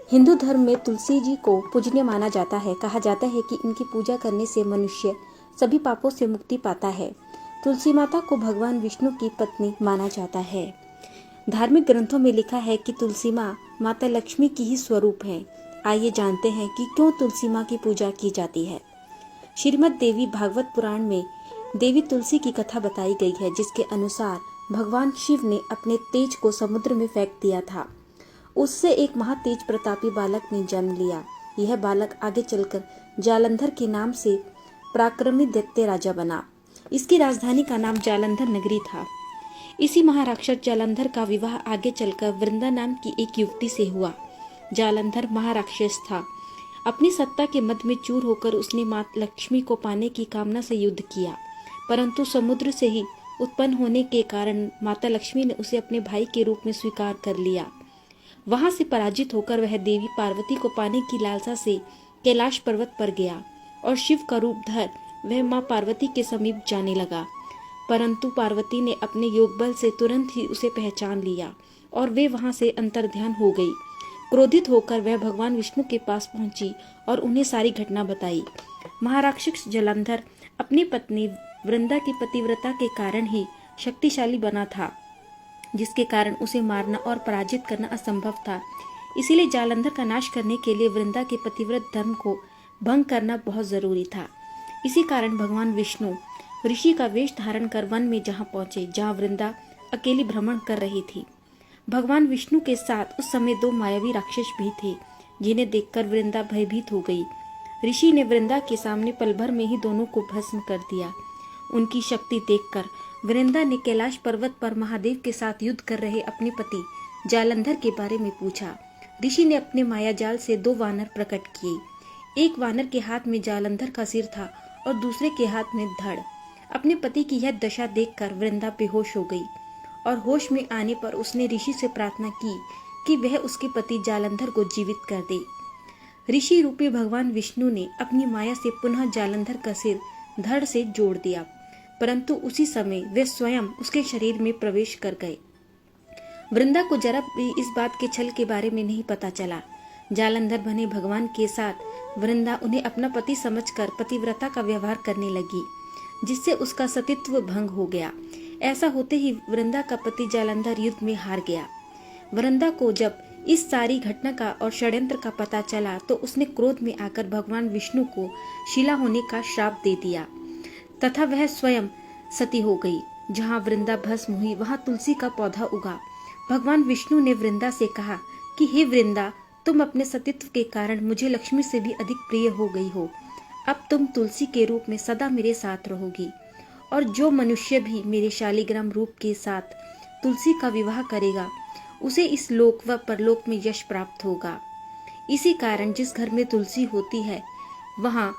हिंदू धर्म में तुलसी जी को पूजनीय माना जाता है। कहा जाता है कि इनकी पूजा करने से मनुष्य सभी पापों से मुक्ति पाता है। तुलसी माता को भगवान विष्णु की पत्नी माना जाता है। धार्मिक ग्रंथों में लिखा है कि तुलसी माँ माता लक्ष्मी की ही स्वरूप है। आइए जानते हैं कि क्यों तुलसी माँ की पूजा की जाती है। श्रीमद् देवी भागवत पुराण में देवी तुलसी की कथा बताई गई है, जिसके अनुसार भगवान शिव ने अपने तेज को समुद्र में फेंक दिया था। उससे एक महातेज प्रतापी बालक ने जन्म लिया। यह बालक आगे चलकर जालंधर के नाम से पराक्रमी दैत्य राजा बना। इसकी राजधानी का नाम जालंधर नगरी था। इसी महाराक्षस जालंधर का विवाह आगे चलकर वृंदा नाम की एक युवती से हुआ। जालंधर महाराक्षस था। अपनी सत्ता के मद में चूर होकर उसने मां लक्ष्मी को पाने की कामना से युद्ध किया, परंतु समुद्र से ही उत्पन्न होने के कारण माता लक्ष्मी ने उसे अपने भाई के रूप में स्वीकार कर लिया। वहां से पराजित होकर वह देवी पार्वती को पाने की लालसा से कैलाश पर्वत पर गया और शिव का रूप धर वह मां पार्वती के समीप जाने लगा, परंतु पार्वती ने अपने योग बल से तुरंत ही उसे पहचान लिया और वे वहां से अंतर्ध्यान हो गई। क्रोधित होकर वह भगवान विष्णु के पास पहुंची और उन्हें सारी घटना बताई। महाराक्षस जालंधर अपनी पत्नी वृंदा की पतिव्रता के कारण ही शक्तिशाली बना था, जिसके कारण उसे मारना और पराजित करना असंभव था। इसीलिए जालंधर का नाश करने के लिए वृंदा के पतिव्रत धर्म को भंग करना बहुत जरूरी था। इसी कारण भगवान विष्णु ऋषि का वेश धारण कर वन में जहाँ पहुंचे, जहाँ वृंदा अकेली भ्रमण कर रही थी। भगवान विष्णु के साथ उस समय 2 मायावी राक्षस भी थे, जिन्हें देखकर वृंदा भयभीत हो गई। ऋषि ने वृंदा के सामने पल भर में ही दोनों को भस्म कर दिया। उनकी शक्ति देखकर वृंदा ने कैलाश पर्वत पर महादेव के साथ युद्ध कर रहे अपने पति जालंधर के बारे में पूछा। ऋषि ने अपने माया जाल से 2 वानर प्रकट किए। एक वानर के हाथ में जालंधर का सिर था और दूसरे के हाथ में धड़। अपने पति की यह दशा देखकर वृंदा बेहोश हो गई और होश में आने पर उसने ऋषि से प्रार्थना की कि वह उसके पति जालंधर को जीवित कर दे। ऋषि रूपी भगवान विष्णु ने अपनी माया से पुनः जालंधर का सिर धड़ से जोड़ दिया, परंतु उसी समय वे स्वयं उसके शरीर में प्रवेश कर गए। वृंदा को जरा भी इस बात के छल के बारे में नहीं पता चला। जालंधर बने भगवान के साथ वृंदा उन्हें अपना पति समझकर पतिव्रता का व्यवहार करने लगी, जिससे उसका सतीत्व भंग हो गया। ऐसा होते ही वृंदा का पति जालंधर युद्ध में हार गया। वृंदा को जब इस सारी घटना का और षड्यंत्र का पता चला तो उसने क्रोध में आकर भगवान विष्णु को शिला होने का श्राप दे दिया तथा वह स्वयं सती हो गई। जहाँ वृंदा भस्म हुई वहाँ तुलसी का पौधा उगा। भगवान विष्णु ने वृंदा से कहा कि हे वृंदा, तुम अपने सतीत्व के कारण मुझे लक्ष्मी से भी अधिक प्रिय हो गई हो। अब तुम तुलसी के रूप में सदा मेरे साथ रहोगी और जो मनुष्य भी मेरे शालिग्राम रूप के साथ तुलसी का विवाह करेगा उसे इस लोक व परलोक में यश प्राप्त होगा। इसी कारण जिस घर में तुलसी होती है वहाँ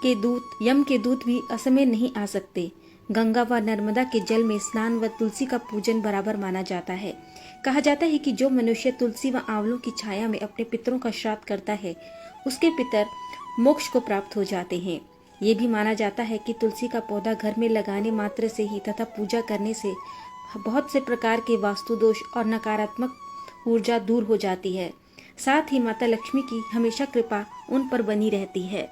के दूत, यम के दूत भी असमय नहीं आ सकते। गंगा व नर्मदा के जल में स्नान व तुलसी का पूजन बराबर माना जाता है। कहा जाता है कि जो मनुष्य तुलसी व आंवलों की छाया में अपने पितरों का श्राद्ध करता है उसके पितर मोक्ष को प्राप्त हो जाते हैं। ये भी माना जाता है कि तुलसी का पौधा घर में लगाने मात्र से ही तथा पूजा करने से बहुत से प्रकार के वास्तु दोष और नकारात्मक ऊर्जा दूर हो जाती है। साथ ही माता लक्ष्मी की हमेशा कृपा उन पर बनी रहती है।